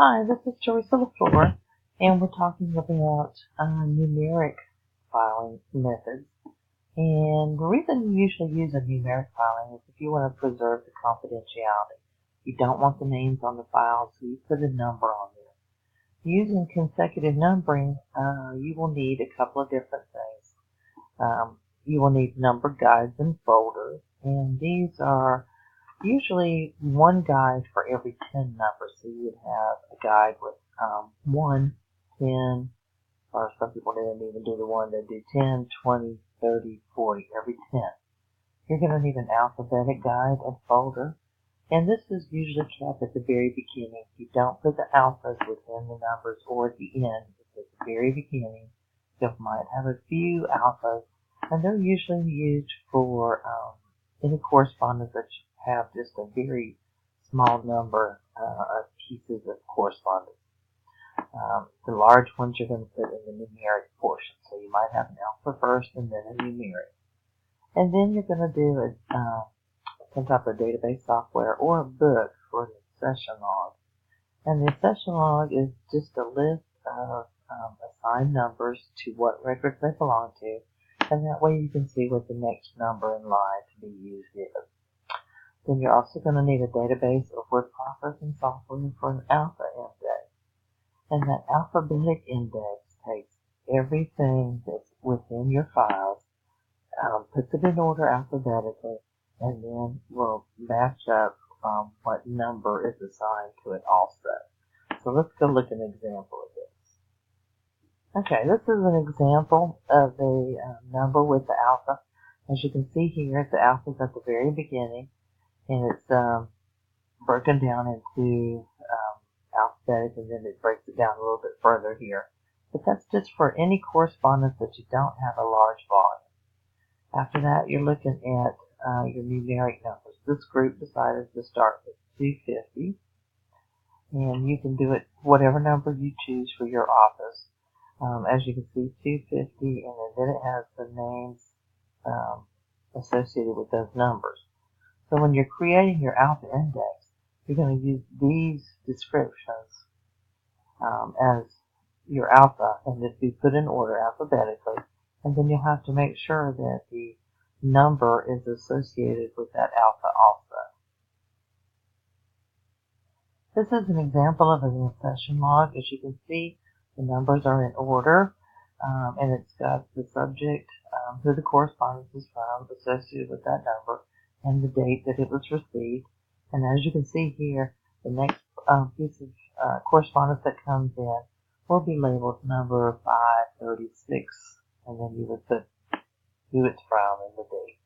Hi, this is Teresa LaFleur, and we're talking about numeric filing methods. And the reason you usually use a numeric filing is if you want to preserve the confidentiality. You don't want the names on the file, so you put a number on there. Using consecutive numbering, you will need a couple of different things. You will need number guides and folders, and these are usually one guide for every 10 numbers. So you would have a guide with 1, 10, or some people didn't even do the 1, they do 10, 20, 30, 40, every 10. You're going to need an alphabetic guide and folder, and this is usually kept at the very beginning. You don't put the alphas within the numbers or at the end. It's at the very beginning. You might have a few alphas, and they're usually used for any correspondence that you have just a very small number of pieces of correspondence. The large ones you're going to put in the numeric portion. So you might have an alpha first and then a numeric. And then you're going to do some type of database software or a book for the session log. And the session log is just a list of assigned numbers to what records they belong to. And that way you can see what the next number in line to be used is. Then you're also going to need a database of word processing software for an alpha index. And that alphabetic index takes everything that's within your files, puts it in order alphabetically, and then will match up what number is assigned to it also. So let's go look at an example of this. Okay, this is an example of a number with the alpha. As you can see here, the alpha is at the very beginning, and it's broken down into alphabetic, and then it breaks it down a little bit further here. But that's just for any correspondence that you don't have a large volume. After that, you're looking at your numeric numbers. This group decided to start with 250, and you can do it whatever number you choose for your office. As you can see, 250, and then it has the names associated with those numbers. So when you're creating your alpha index, you're going to use these descriptions as your alpha, and this be put in order alphabetically, and then you'll have to make sure that the number is associated with that alpha also. This is an example of an session log. As you can see, the numbers are in order, and it's got the subject, who the correspondence is from, associated with that number, and the date that it was received. And as you can see here, the next piece of correspondence that comes in will be labeled number 536, and then you would put who it's from and the date.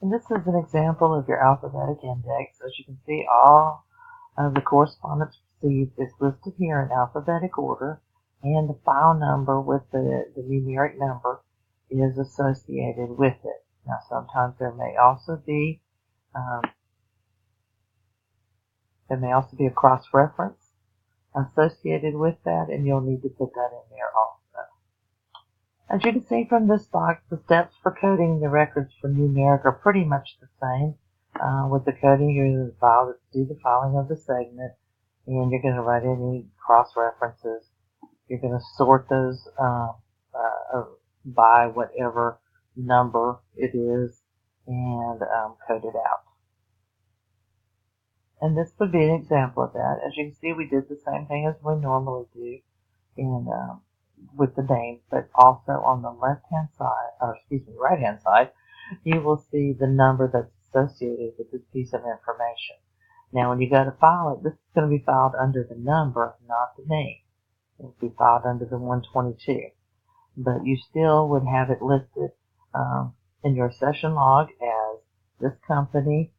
And this is an example of your alphabetic index. As you can see, all of the correspondence received is listed here in alphabetic order, and the file number with the numeric number is associated with it. Now, sometimes there may also be a cross-reference associated with that, and you'll need to put that in there also. As you can see from this box, the steps for coding the records for numeric are pretty much the same. With the coding, you're going to do the filing of the segment, and you're going to write any cross-references. You're going to sort those by whatever number it is, and code it out. And this would be an example of that. As you can see, we did the same thing as we normally do with the names, but also on the left-hand side, or excuse me, right-hand side, you will see the number that's associated with this piece of information. Now, when you go to file it, this is going to be filed under the number, not the name. It will be filed under the 122. But you still would have it listed in your session log as this company.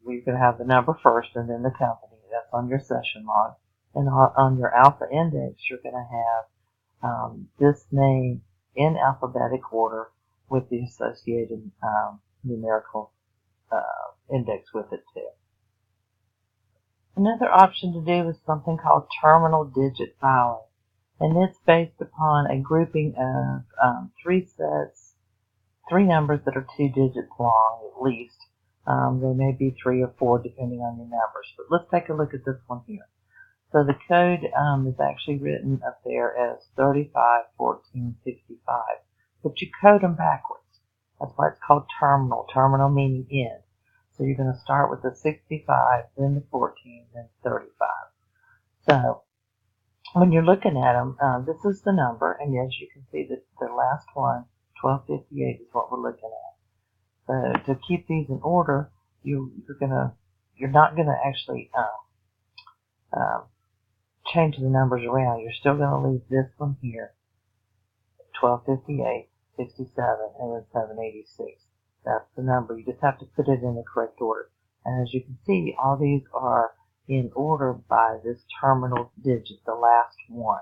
We're going to have the number first and then the company. That's on your session log. And on your alpha index, you're going to have this name in alphabetic order with the associated numerical index with it too. Another option to do is something called terminal digit filing, and it's based upon a grouping of three numbers that are 2 digits long at least, There may be 3 or 4 depending on your numbers. But let's take a look at this one here. So the code is actually written up there as 351465, but you code them backwards. That's why it's called terminal. Terminal meaning end. So you're going to start with the 65, then the 14, then 35. So when you're looking at them, this is the number, and as you can see, the last one, 1258, is what we're looking at. So to keep these in order, you're not gonna actually change the numbers around. You're still going to leave this one here, 1258, 67, and then 786. That's the number. You just have to put it in the correct order. And as you can see, all these are in order by this terminal digit, the last one,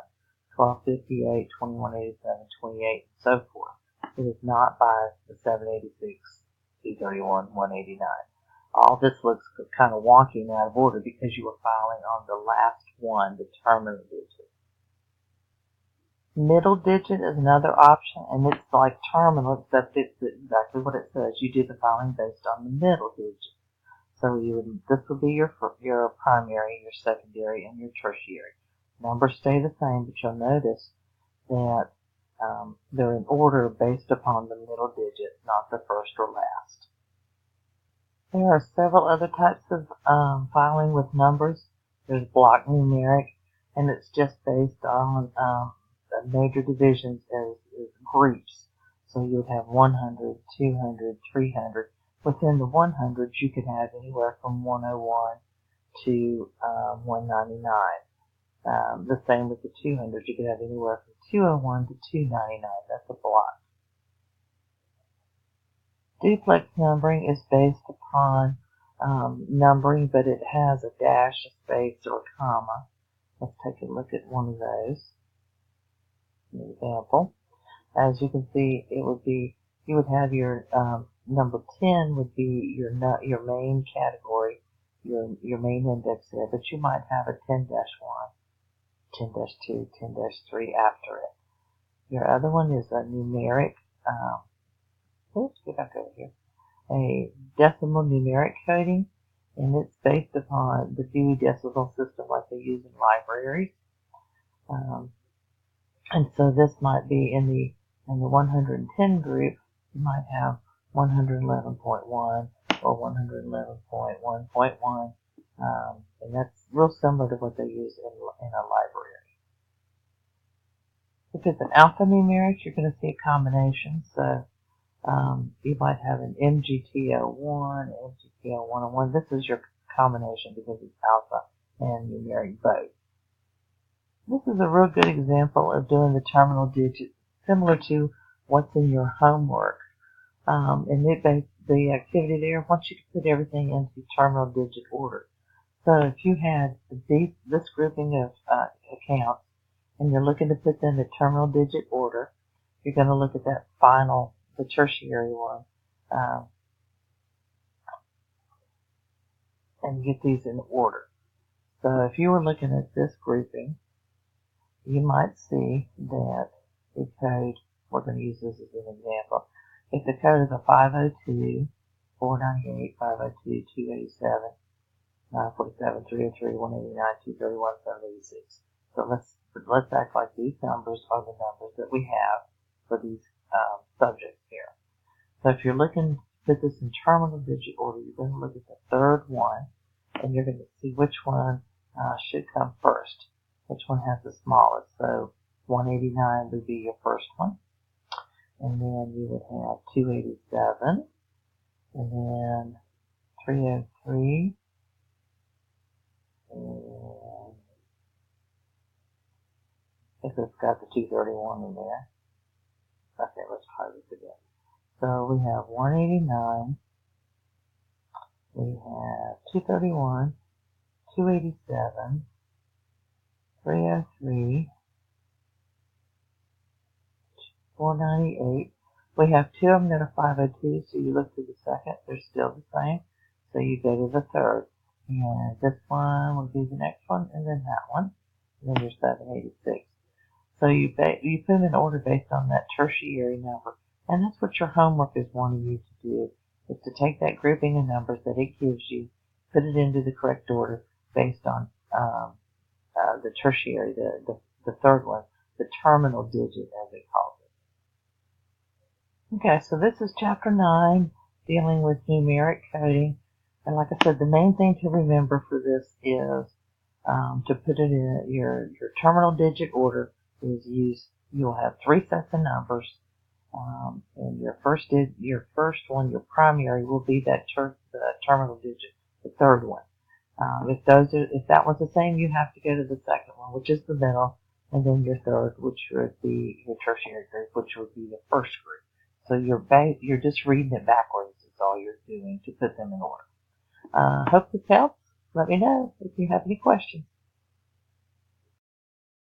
1258, 2187, 28, and so forth. It is not by the 786, 231, 189. All this looks kind of wonky and out of order because you were filing on the last one, the terminal digit. Middle digit is another option, and it's like terminal, except it's exactly what it says. You do the filing based on the middle digit. So this will be your primary, your secondary, and your tertiary. Numbers stay the same, but you'll notice that they're in order based upon the middle digit, not the first or last. There are several other types of filing with numbers. There's block numeric, and it's just based on the major divisions as groups. So you would have 100, 200, 300. Within the 100s, you could have anywhere from 101 to 199. The same with the 200s. You could have anywhere from 201 to 299. That's a block. Duplex numbering is based upon numbering, but it has a dash, a space, or a comma. Let's take a look at one of those. An example. As you can see, it would be, you would have your number 10 would be your main category, your main index there, but you might have a 10-1, 10-2, 10-3 after it. Your other one is a numeric, oops, get back over here, a decimal numeric coding, and it's based upon the Dewey Decimal System like they use in libraries. And so this might be in the 110 group, you might have 111.1 or 111.1.1, and that's real similar to what they use in a library. If it's an alphanumeric, you're going to see a combination. So you might have an MGTO1, MGTO101. This is your combination because it's alpha and numeric both. This is a real good example of doing the terminal digit, similar to what's in your homework. And the activity there wants you to put everything into terminal digit order. So if you had this grouping of accounts and you're looking to put them in terminal digit order, you're going to look at that final, the tertiary one, and get these in order. So if you were looking at this grouping, you might see that the code, we're going to use this as an example. If the code is a 502, 498, 502, 287, 947, 303, 189, 231, 786. So let's act like these numbers are the numbers that we have for these subjects here. So if you're looking to put this in terminal digit order, you're going to look at the third one, and you're going to see which one should come first. Which one has the smallest? So 189 would be your first one. And then you would have 287. And then 303. And if it's got the 231 in there. Okay, let's try this again. So we have 189. We have 231. 287. 303, 498. We have two of them that are 502, so you look to the second, they're still the same. So you go to the third. And this one will be the next one, and then that one. And then your 786. So you put them in order based on that tertiary number. And that's what your homework is wanting you to do, is to take that grouping of numbers that it gives you, put it into the correct order based on the tertiary, the third one, the terminal digit as it calls it. Okay, so this is chapter 9, dealing with numeric coding. And like I said, the main thing to remember for this is to put it in your terminal digit order is you'll have 3 sets of numbers. And your first one, your primary, will be the terminal digit, the third one. If that one's the same, you have to go to the second one, which is the middle, and then your third, which would be your tertiary group, which would be the first group. So you're just reading it backwards. Is all you're doing to put them in order. Hope this helps. Let me know if you have any questions.